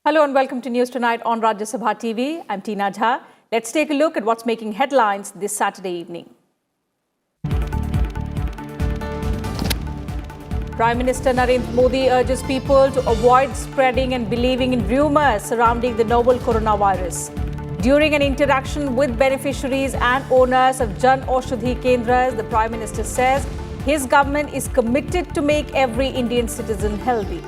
Hello and welcome to News Tonight on Rajya Sabha TV. I'm Tina Jha. Let's take a look at what's making headlines this Saturday evening. Prime Minister Narendra Modi urges people to avoid spreading and believing in rumours surrounding the novel coronavirus. During an interaction with beneficiaries and owners of Jan Aushadhi Kendras, the Prime Minister says his government is committed to make every Indian citizen healthy.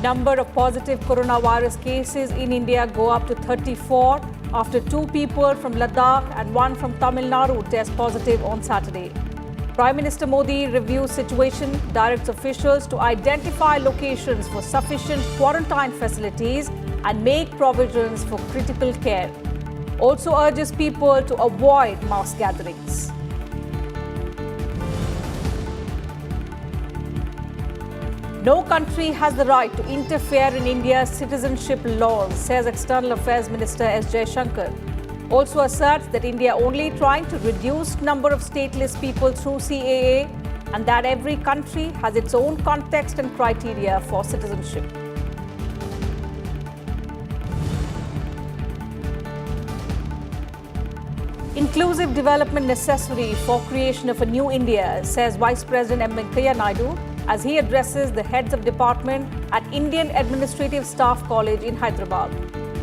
Number of positive coronavirus cases in India go up to 34 after 2 people from Ladakh and 1 from Tamil Nadu test positive on Saturday. Prime Minister Modi reviews situation, directs officials to identify locations for sufficient quarantine facilities and make provisions for critical care. Also urges people to avoid mass gatherings. No country has the right to interfere in India's citizenship laws, says External Affairs Minister S. Jaishankar. Also asserts that India only trying to reduce number of stateless people through CAA and that every country has its own context and criteria for citizenship. Inclusive development necessary for creation of a new India, says Vice President M. Venkaiah Naidu, as he addresses the heads of department at Indian Administrative Staff College in Hyderabad.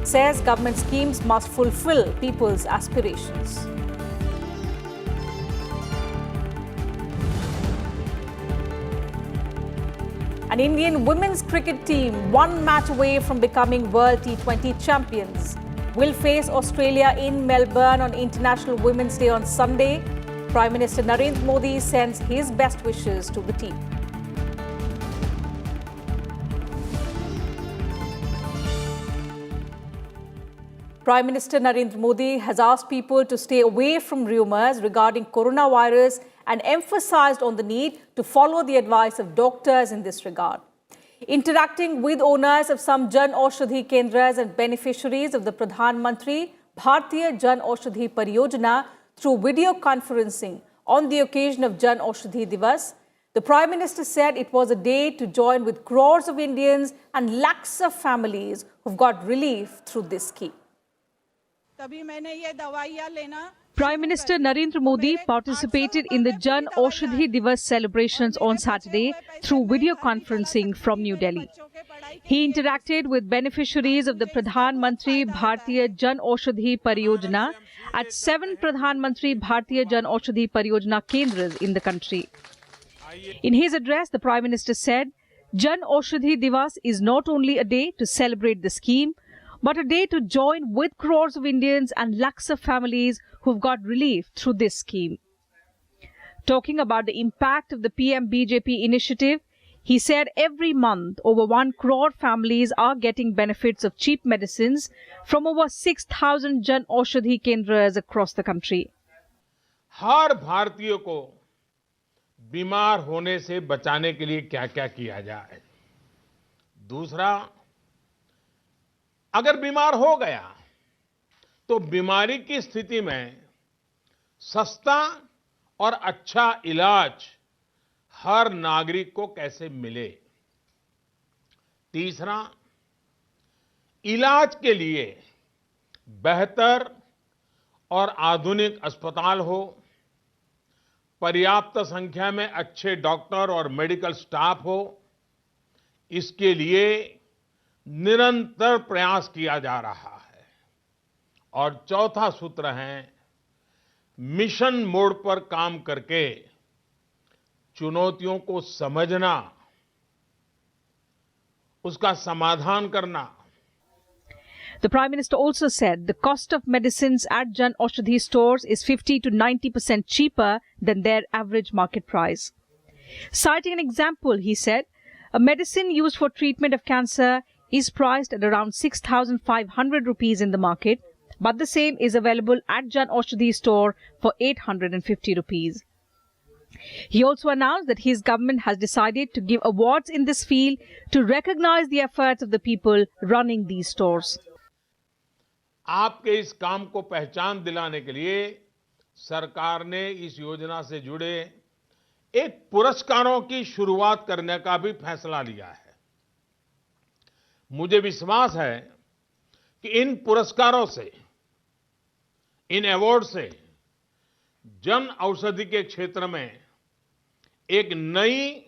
Says government schemes must fulfill people's aspirations. An Indian women's cricket team, 1 match away from becoming World T20 champions, will face Australia in Melbourne on International Women's Day on Sunday. Prime Minister Narendra Modi sends his best wishes to the team. Prime Minister Narendra Modi has asked people to stay away from rumours regarding coronavirus and emphasised on the need to follow the advice of doctors in this regard. Interacting with owners of some Jan Aushadhi Kendras and beneficiaries of the Pradhan Mantri Bharatiya Jan Aushadhi Pariyojana through video conferencing on the occasion of Jan Aushadhi Divas, the Prime Minister said it was a day to join with crores of Indians and lakhs of families who've got relief through this scheme. Prime Minister Narendra Modi participated in the Jan Aushadhi Divas celebrations on Saturday through video conferencing from New Delhi. He interacted with beneficiaries of the Pradhan Mantri Bharatiya Jan Aushadhi Pariyojana at 7 Pradhan Mantri Bharatiya Jan Aushadhi Pariyojana Kendras in the country. In his address, the Prime Minister said, Jan Aushadhi Divas is not only a day to celebrate the scheme, but a day to join with crores of Indians and lakhs of families who've got relief through this scheme. Talking about the impact of the PM BJP initiative, he said every month over 1 crore families are getting benefits of cheap medicines from over 6,000 Jan Aushadhi Kendras across the country. हर भारतीय को बीमार होने से बचाने के लिए क्या-क्या किया जाए। दूसरा, अगर बीमार हो गया तो बीमारी की स्थिति में सस्ता और अच्छा इलाज हर नागरिक को कैसे मिले। तीसरा, इलाज के लिए बेहतर और आधुनिक अस्पताल हो, पर्याप्त संख्या में अच्छे डॉक्टर और मेडिकल स्टाफ हो, इसके लिए निरंतर प्रयास किया जा रहा है। और चौथा सूत्र है मिशन मोड पर काम करके चुनौतियों को समझना, उसका समाधान करना। The Prime Minister also said the cost of medicines at Jan Aushadhi stores is 50 to 90% cheaper than their average market price. Citing an example, he said, a medicine used for treatment of cancer is priced at around 6,500 rupees in the market, but the same is available at Jan Aushadhi store for 850 rupees. He also announced that his government has decided to give awards in this field to recognize the efforts of the people running these stores. आपके इस काम को पहचान दिलाने के लिए सरकार ने इस योजना से जुड़े एक पुरस्कारों की शुरुआत करने का भी फैसला लिया है। मुझे विश्वास है कि इन पुरस्कारों से, इन अवार्ड से जन औषधि के क्षेत्र में एक नई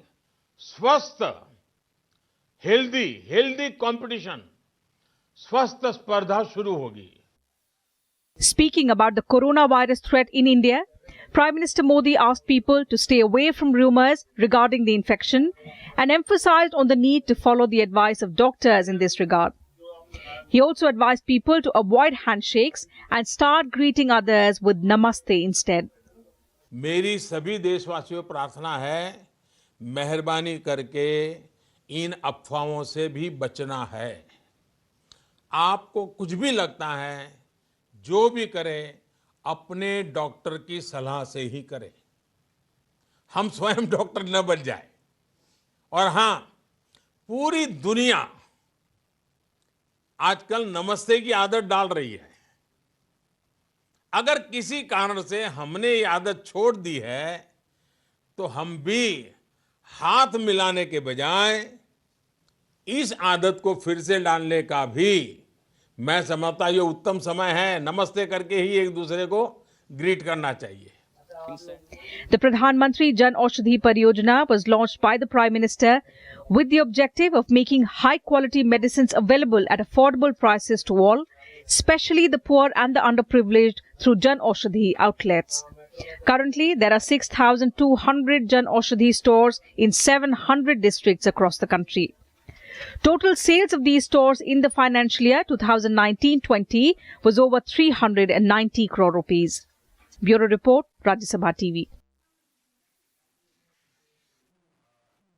स्वस्थ हेल्दी कंपटीशन, स्वस्थ स्पर्धा शुरू होगी। Speaking about the coronavirus threat in India, Prime Minister Modi asked people to stay away from rumors regarding the infection and emphasized on the need to follow the advice of doctors in this regard. He also advised people to avoid handshakes and start greeting others with namaste instead. मेरी सभी देशवासियों को प्रार्थना है, मेहरबानी करके इन अफवाहों से भी बचना है। आपको कुछ भी लगता है, जो भी करें, अपने डॉक्टर की सलाह से ही करें। हम स्वयं डॉक्टर न बन जाए। और हां, पूरी दुनिया आजकल नमस्ते की आदत डाल रही है। अगर किसी कारण से हमने ये आदत छोड़ दी है, तो हम भी हाथ मिलाने के बजाय इस आदत को फिर से डालने का भी मैं समझता ये उत्तम समय है। नमस्ते करके ही एक दूसरे को ग्रीट करना चाहिए। The Pradhan Mantri Jan Aushadhi Pariyojana was launched by the Prime Minister with the objective of making high quality medicines available at affordable prices to all, especially the poor and the underprivileged through Jan Aushadhi outlets. Currently, there are 6,200 Jan Aushadhi stores in 700 districts across the country. Total sales of these stores in the financial year 2019-20 was over 390 crore rupees. Bureau Report, Rajya Sabha TV.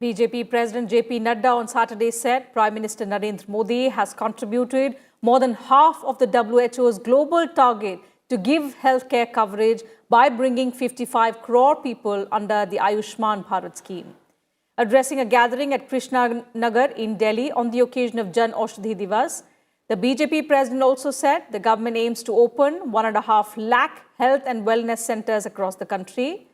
BJP President JP Nadda on Saturday said Prime Minister Narendra Modi has contributed more than half of the WHO's global target to give healthcare coverage by bringing 55 crore people under the Ayushman Bharat scheme. Addressing a gathering at Krishna Nagar in Delhi on the occasion of Jan Aushadhi Divas, the BJP president also said the government aims to open 1.5 lakh health and wellness centers across the country.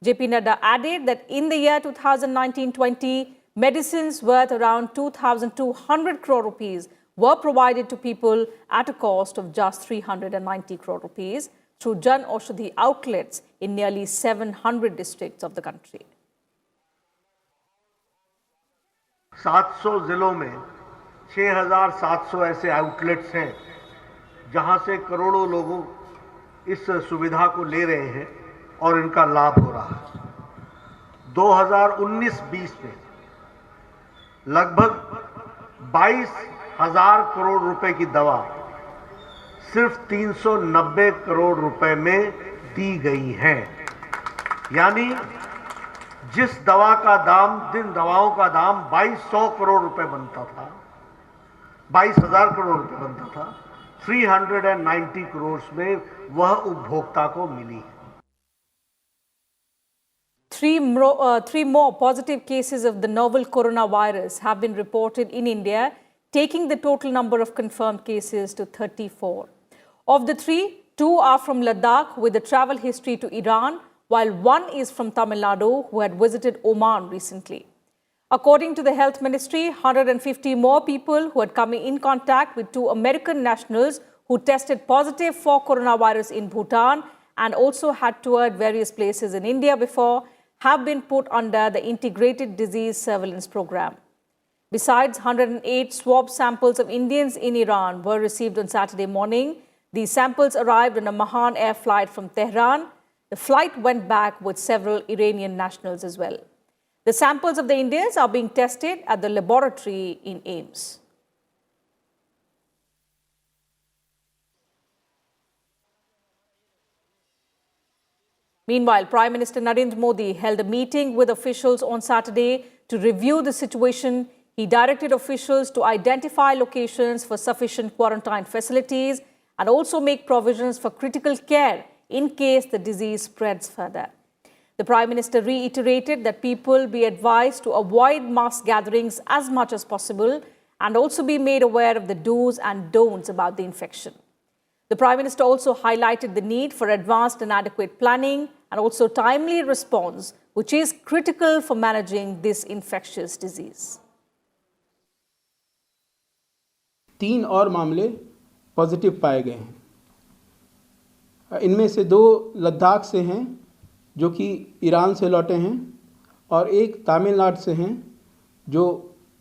JP Nadda added that in the year 2019-20, medicines worth around 2,200 crore rupees were provided to people at a cost of just 390 crore rupees through Jan Aushadhi outlets in nearly 700 districts of the country. 700 जिलों में 6,700 ऐसे outlets हैं जहां से करोड़ों लोग इस सुविधा को ले रहे हैं और इनका लाभ हो रहा है। 2019-20 में लगभग 22,000 करोड़ रुपए की दवा सिर्फ 390 करोड़ रुपए में दी गई है। यानी जिस दवा का दाम, जिन दवाओं का दाम 2,200 करोड़ रुपए बनता था, 22,000 करोड़ रुपए बनता था, 390 करोड़ में वह उपभोक्ता को मिली। Three more positive cases of the novel coronavirus have been reported in India, taking the total number of confirmed cases to 34. Of the three, 2 are from Ladakh with a travel history to Iran, while 1 is from Tamil Nadu who had visited Oman recently. According to the Health Ministry, 150 more people who had come in contact with 2 American nationals who tested positive for coronavirus in Bhutan and also had toured various places in India before have been put under the Integrated Disease Surveillance Program. Besides, 108 swab samples of Indians in Iran were received on Saturday morning. These samples arrived on a Mahan air flight from Tehran. The flight went back with several Iranian nationals as well. The samples of the Indians are being tested at the laboratory in AIIMS. Meanwhile, Prime Minister Narendra Modi held a meeting with officials on Saturday to review the situation. He directed officials to identify locations for sufficient quarantine facilities and also make provisions for critical care in case the disease spreads further. The Prime Minister reiterated that people be advised to avoid mass gatherings as much as possible and also be made aware of the do's and don'ts about the infection. The Prime Minister also highlighted the need for advanced and adequate planning and also timely response, which is critical for managing this infectious disease. 3 और मामले positive पाए गए हैं। इनमें से 2 लद्दाख से हैं जो कि ईरान से लौटे हैं और एक तमिलनाडु से हैं जो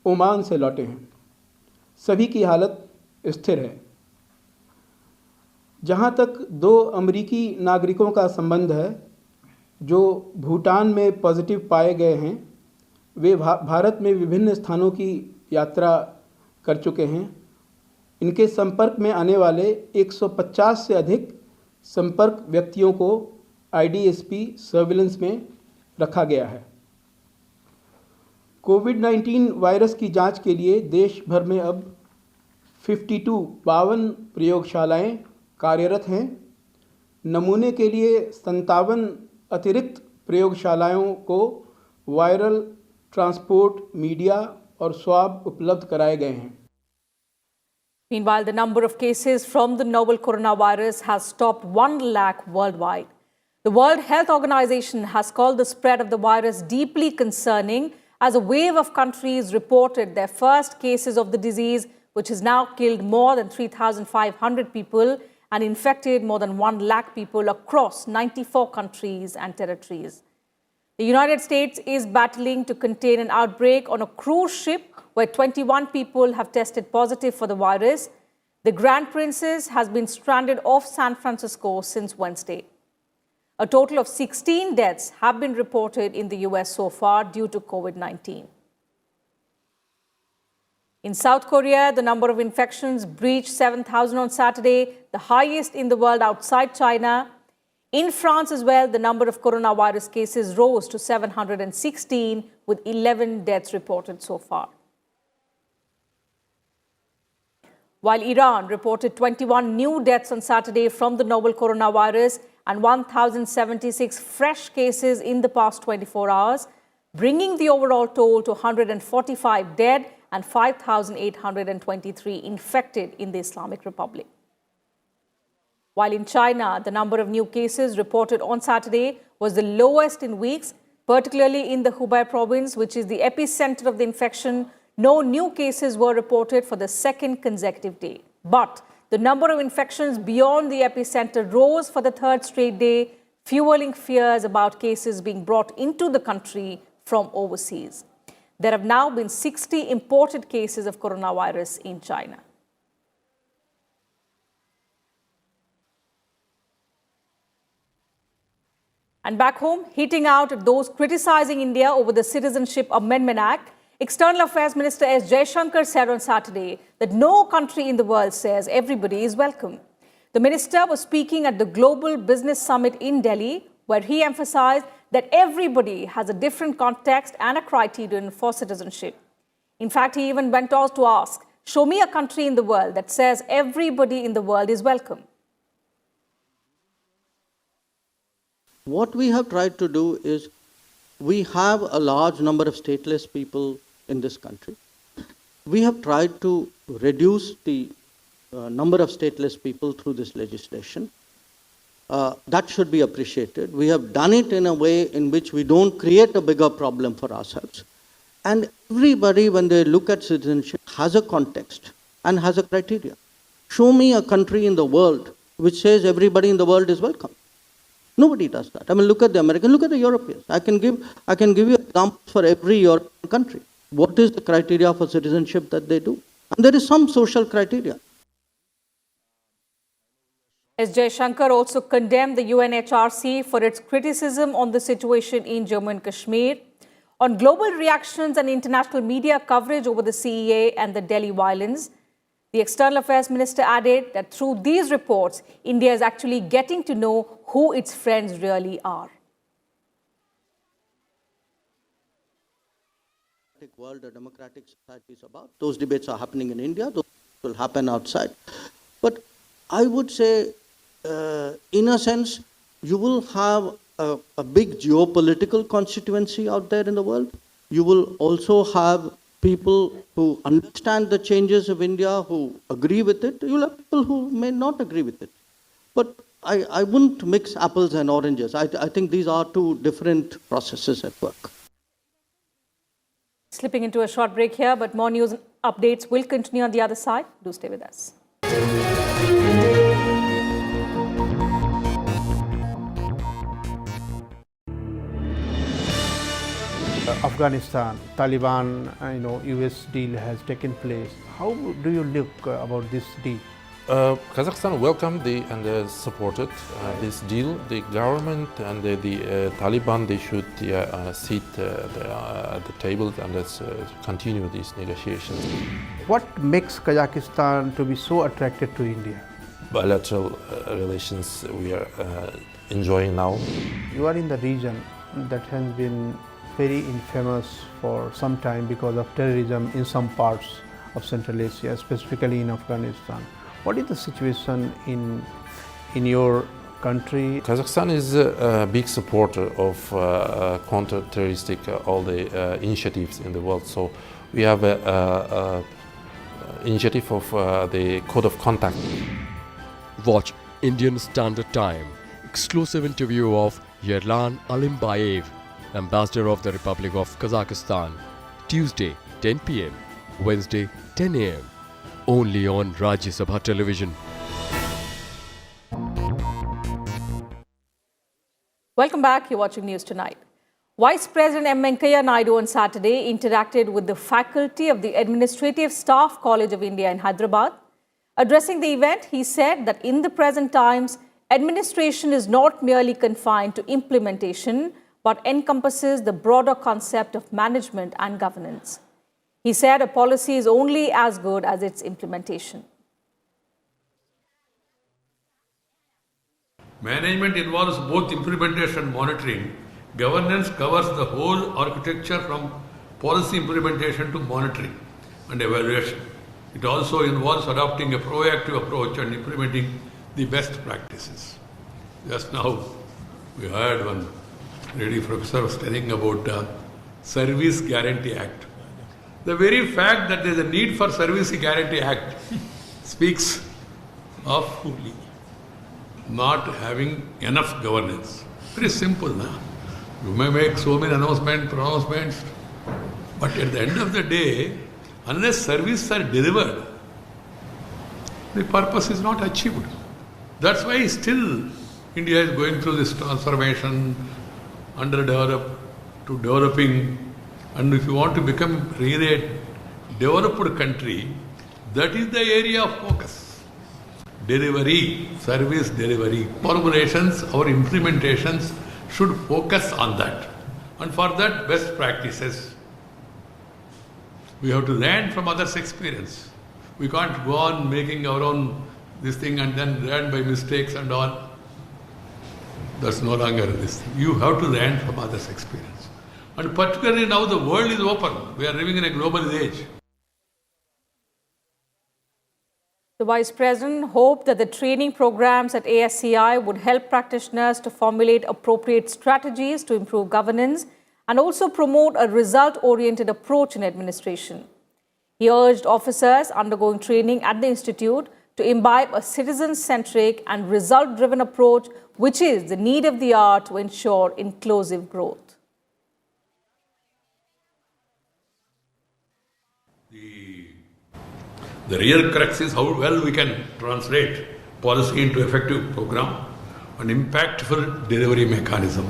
ओमान से लौटे हैं। सभी की हालत स्थिर है। जहां तक 2 अमेरिकी नागरिकों का संबंध है जो भूटान में पॉजिटिव पाए गए हैं, वे भारत में विभिन्न स्थानों की यात्रा कर चुके हैं। इनके संपर्क में आने वाले 150 से अधिक संपर्क व्यक्तियों को आईडीएसपी सर्विलेंस में रखा गया है। कोविड-19 वायरस की जांच के लिए देश भर में अब 52 प्रयोगशालाएं कार्यरत हैं। नमूने के लिए 57 अतिरिक्त प्रयोगशालाओं को वायरल ट्रांसपोर्ट मीडिया और स्वाब उपलब्ध कराए गए हैं। Meanwhile, the number of cases from the novel coronavirus has topped 1 lakh worldwide. The World Health Organization has called the spread of the virus deeply concerning as a wave of countries reported their first cases of the disease, which has now killed more than 3,500 people and infected more than 1 lakh people across 94 countries and territories. The United States is battling to contain an outbreak on a cruise ship where 21 people have tested positive for the virus. The Grand Princess has been stranded off San Francisco since Wednesday. A total of 16 deaths have been reported in the US so far due to COVID-19. In South Korea, the number of infections breached 7,000 on Saturday, the highest in the world outside China. In France as well, the number of coronavirus cases rose to 716, with 11 deaths reported so far. While Iran reported 21 new deaths on Saturday from the novel coronavirus and 1,076 fresh cases in the past 24 hours, bringing the overall toll to 145 dead and 5,823 infected in the Islamic Republic. While in China, the number of new cases reported on Saturday was the lowest in weeks, particularly in the Hubei province, which is the epicenter of the infection. No new cases were reported for the second consecutive day. But the number of infections beyond the epicenter rose for the third straight day, fueling fears about cases being brought into the country from overseas. There have now been 60 imported cases of coronavirus in China. And back home, heating out at those criticizing India over the Citizenship Amendment Act, External Affairs Minister S. Jaishankar said on Saturday that no country in the world says everybody is welcome. The minister was speaking at the Global Business Summit in Delhi, where he emphasized that everybody has a different context and a criterion for citizenship. In fact, he even went on to ask, show me a country in the world that says everybody in the world is welcome. What we have tried to do is, we have a large number of stateless people in this country. We have tried to reduce the number of stateless people through this legislation. That should be appreciated. We have done it in a way in which we don't create a bigger problem for ourselves. And everybody, when they look at citizenship, has a context and has a criteria. Show me a country in the world which says everybody in the world is welcome. Nobody does that. I mean, look at the Americans, look at the Europeans. I can give you examples for every European country. What is the criteria for citizenship that they do? And there is some social criteria. S. Jaishankar also condemned the UNHRC for its criticism on the situation in Jammu and Kashmir. On global reactions and international media coverage over the CEA and the Delhi violence, the External Affairs Minister added that through these reports, India is actually getting to know who its friends really are. World, a democratic society is about. Those debates are happening in India. Those will happen outside. But I would say, in a sense, you will have a big geopolitical constituency out there in the world. You will also have people who understand the changes of India, who agree with it. You will have people who may not agree with it. But I wouldn't mix apples and oranges. I think these are two different processes at work. Slipping into a short break here, but more news and updates will continue on the other side. Do stay with us. Afghanistan, Taliban, US deal has taken place. How do you look about this deal? Kazakhstan welcomed and supported this deal. The government and the Taliban, they should sit at the table and let's continue these negotiations. What makes Kazakhstan to be so attracted to India? Bilateral relations we are enjoying now. You are in the region that has been very infamous for some time because of terrorism in some parts of Central Asia, specifically in Afghanistan. What is the situation in your country? Kazakhstan is a big supporter of counter-terroristic all the initiatives in the world. So we have a initiative of the Code of Conduct. Watch Indian Standard Time. Exclusive interview of Yerlan Alimbayev, Ambassador of the Republic of Kazakhstan. Tuesday, 10 p.m. Wednesday, 10 a.m. Only on Rajya Sabha television. Welcome back. You're watching News Tonight. Vice President M. Venkaiah Naidu on Saturday interacted with the faculty of the Administrative Staff College of India in Hyderabad. Addressing the event, he said that in the present times, administration is not merely confined to implementation, but encompasses the broader concept of management and governance. He said a policy is only as good as its implementation. Management involves both implementation and monitoring. Governance covers the whole architecture from policy implementation to monitoring and evaluation. It also involves adopting a proactive approach and implementing the best practices. Just now, we heard one lady professor was telling about Service Guarantee Act. The very fact that there is a need for Service Guarantee Act speaks of not having enough governance. Very simple, na? You may make so many pronouncements, but at the end of the day, unless services are delivered, the purpose is not achieved. That's why still India is going through this transformation, underdeveloped to developing. And if you want to become really a developed country, that is the area of focus. Delivery, service delivery, formulations or implementations should focus on that. And for that, best practices. We have to learn from others' experience. We can't go on making our own this thing and then learn by mistakes and all. That's no longer this thing. You have to learn from others' experience. And particularly now the world is open. We are living in a global age. The Vice President hoped that the training programs at ASCI would help practitioners to formulate appropriate strategies to improve governance and also promote a result-oriented approach in administration. He urged officers undergoing training at the institute to imbibe a citizen-centric and result-driven approach, which is the need of the hour to ensure inclusive growth. The real crux is how well we can translate policy into effective program and impactful delivery mechanism.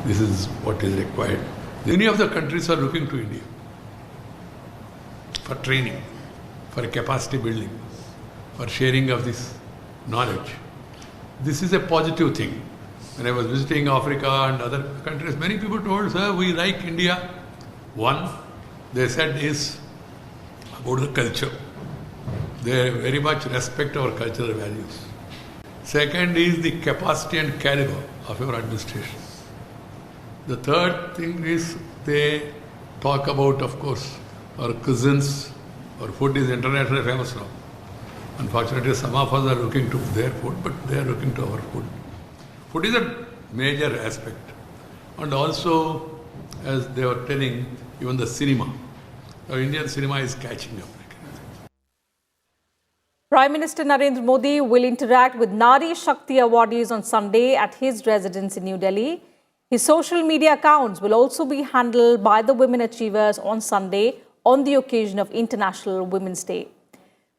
This is what is required. Many of the countries are looking to India for training, for capacity building, for sharing of this knowledge. This is a positive thing. When I was visiting Africa and other countries, many people told, sir, we like India. One, they said, is about the culture. They very much respect our cultural values. Second is the capacity and caliber of our administration. The third thing is they talk about, of course, our cuisines. Our food is internationally famous now. Unfortunately, some of us are looking to their food, but they are looking to our food. Food is a major aspect. And also, as they were telling, even the cinema. Our Indian cinema is catching up. Prime Minister Narendra Modi will interact with Nari Shakti Awardees on Sunday at his residence in New Delhi. His social media accounts will also be handled by the women achievers on Sunday on the occasion of International Women's Day.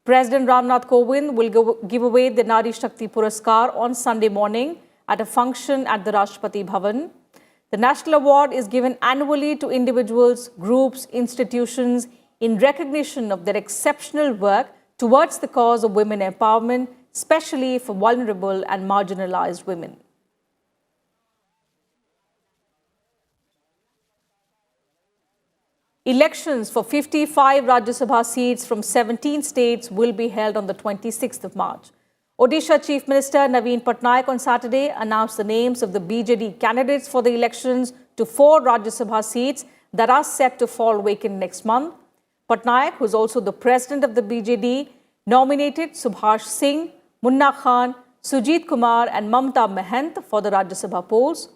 President Ramnath Kovind will give away the Nari Shakti Puraskar on Sunday morning at a function at the Rashtrapati Bhavan. The National Award is given annually to individuals, groups, institutions in recognition of their exceptional work towards the cause of women empowerment, especially for vulnerable and marginalized women. Elections for 55 Rajya Sabha seats from 17 states will be held on the 26th of March. Odisha Chief Minister Naveen Patnaik on Saturday announced the names of the BJD candidates for the elections to 4 Rajya Sabha seats that are set to fall vacant next month. Patnaik, who is also the president of the BJD, nominated Subhash Singh, Munna Khan, Sujit Kumar and Mamta Mahant for the Rajya Sabha polls.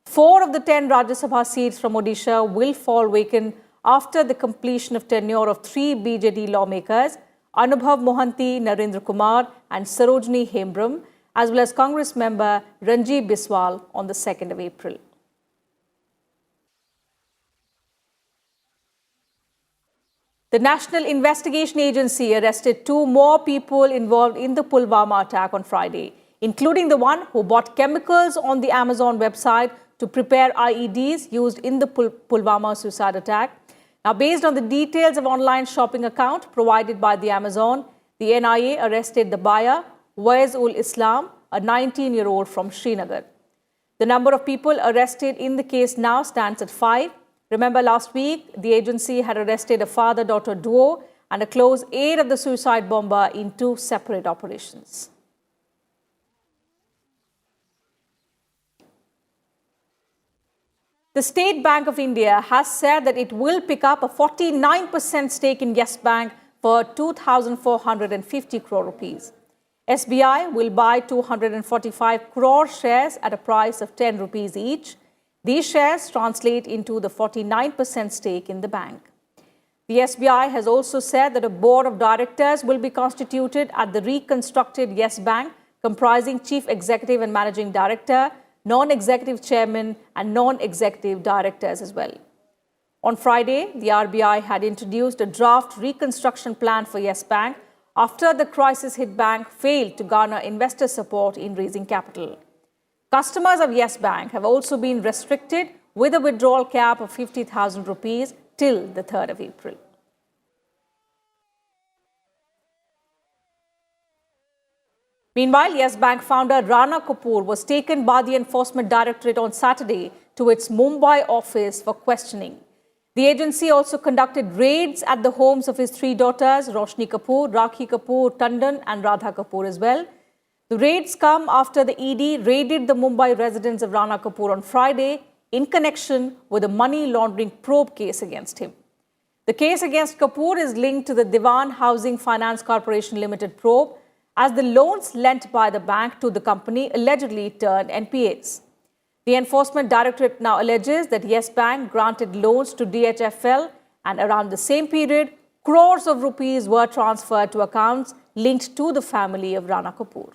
4 of the 10 Rajya Sabha seats from Odisha will fall vacant after the completion of tenure of 3 BJD lawmakers, Anubhav Mohanty, Narendra Kumar and Sarojini Hembram, as well as Congress member Ranji Biswal on the 2nd of April. The National Investigation Agency arrested 2 more people involved in the Pulwama attack on Friday, including the one who bought chemicals on the Amazon website to prepare IEDs used in the Pulwama suicide attack. Now, based on the details of online shopping account provided by the Amazon, the NIA arrested the buyer, Wais-ul Islam, a 19-year-old from Srinagar. The number of people arrested in the case now stands at 5. Remember, last week, the agency had arrested a father-daughter duo and a close aide of the suicide bomber in 2 separate operations. The State Bank of India has said that it will pick up a 49% stake in Yes Bank for 2,450 crore rupees. SBI will buy 245 crore shares at a price of 10 rupees each. These shares translate into the 49% stake in the bank. The SBI has also said that a board of directors will be constituted at the reconstructed Yes Bank, comprising chief executive and managing director, non-executive chairman and non-executive directors as well. On Friday, the RBI had introduced a draft reconstruction plan for Yes Bank after the crisis-hit bank failed to garner investor support in raising capital. Customers of Yes Bank have also been restricted with a withdrawal cap of 50,000 rupees till the 3rd of April. Meanwhile, Yes Bank founder Rana Kapoor was taken by the Enforcement Directorate on Saturday to its Mumbai office for questioning. The agency also conducted raids at the homes of his 3 daughters, Roshni Kapoor, Rakhi Kapoor, Tandon and Radha Kapoor as well. The raids come after the ED raided the Mumbai residence of Rana Kapoor on Friday in connection with a money laundering probe case against him. The case against Kapoor is linked to the Diwan Housing Finance Corporation Limited probe, as the loans lent by the bank to the company allegedly turned NPAs. The Enforcement Directorate now alleges that Yes Bank granted loans to DHFL, and around the same period, crores of rupees were transferred to accounts linked to the family of Rana Kapoor.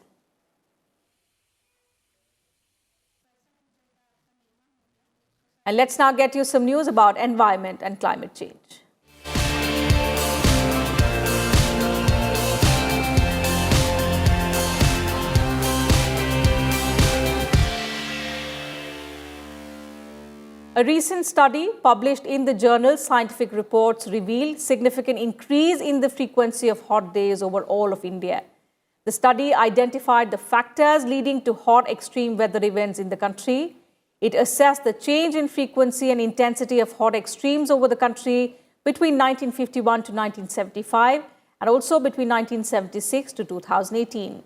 And let's now get you some news about environment and climate change. A recent study published in the journal Scientific Reports revealed significant increase in the frequency of hot days over all of India. The study identified the factors leading to hot extreme weather events in the country. It assessed the change in frequency and intensity of hot extremes over the country between 1951 to 1975 and also between 1976 to 2018.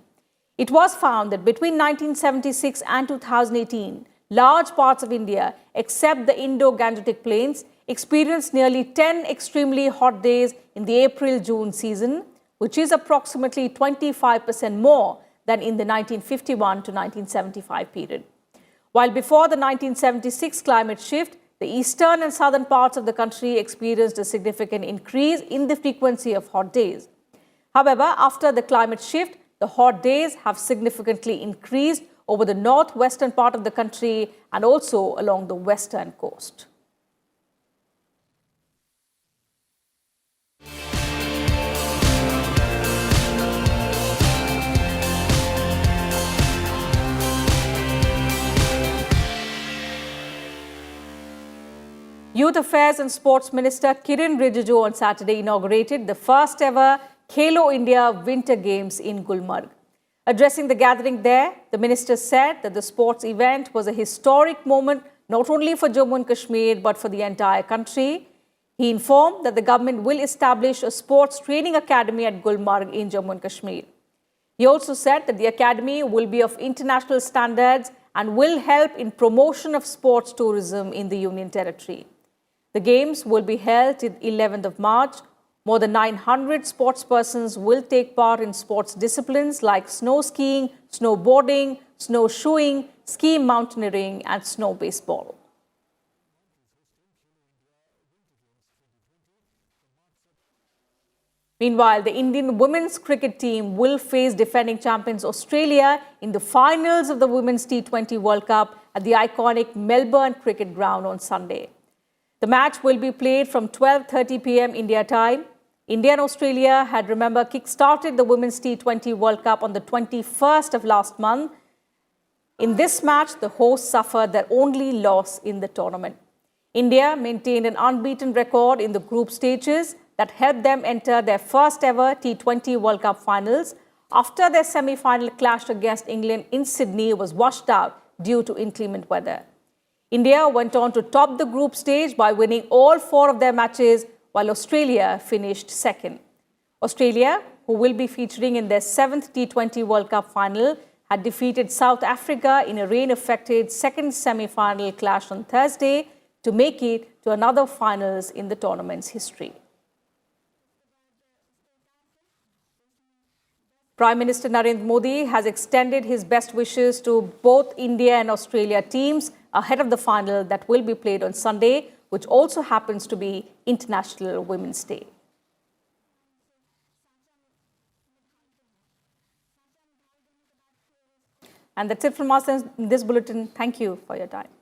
It was found that between 1976 and 2018, large parts of India, except the Indo-Gangetic Plains, experienced nearly 10 extremely hot days in the April-June season, which is approximately 25% more than in the 1951 to 1975 period. While before the 1976 climate shift, the eastern and southern parts of the country experienced a significant increase in the frequency of hot days. However, after the climate shift, the hot days have significantly increased over the northwestern part of the country and also along the western coast. Youth Affairs and Sports Minister Kiren Rijiju on Saturday inaugurated the first ever Khelo India Winter Games in Gulmarg. Addressing the gathering there, the minister said that the sports event was a historic moment not only for Jammu and Kashmir but for the entire country. He informed that the government will establish a sports training academy at Gulmarg in Jammu and Kashmir. He also said that the academy will be of international standards and will help in promotion of sports tourism in the Union Territory. The games will be held on 11th of March. More than 900 sportspersons will take part in sports disciplines like snow skiing, snowboarding, snowshoeing, ski mountaineering and snow baseball. Meanwhile, the Indian women's cricket team will face defending champions Australia in the finals of the Women's T20 World Cup at the iconic Melbourne Cricket Ground on Sunday. The match will be played from 12:30 p.m. India time. India and Australia had, remember, kick-started the Women's T20 World Cup on the 21st of last month. In this match, the hosts suffered their only loss in the tournament. India maintained an unbeaten record in the group stages that helped them enter their first ever T20 World Cup finals after their semi-final clash against England in Sydney was washed out due to inclement weather. India went on to top the group stage by winning all 4 of their matches, while Australia finished second. Australia, who will be featuring in their 7th T20 World Cup final, had defeated South Africa in a rain-affected second semi-final clash on Thursday to make it to another finals in the tournament's history. Prime Minister Narendra Modi has extended his best wishes to both India and Australia teams ahead of the final that will be played on Sunday, which also happens to be International Women's Day. And that's it from us in this bulletin. Thank you for your time.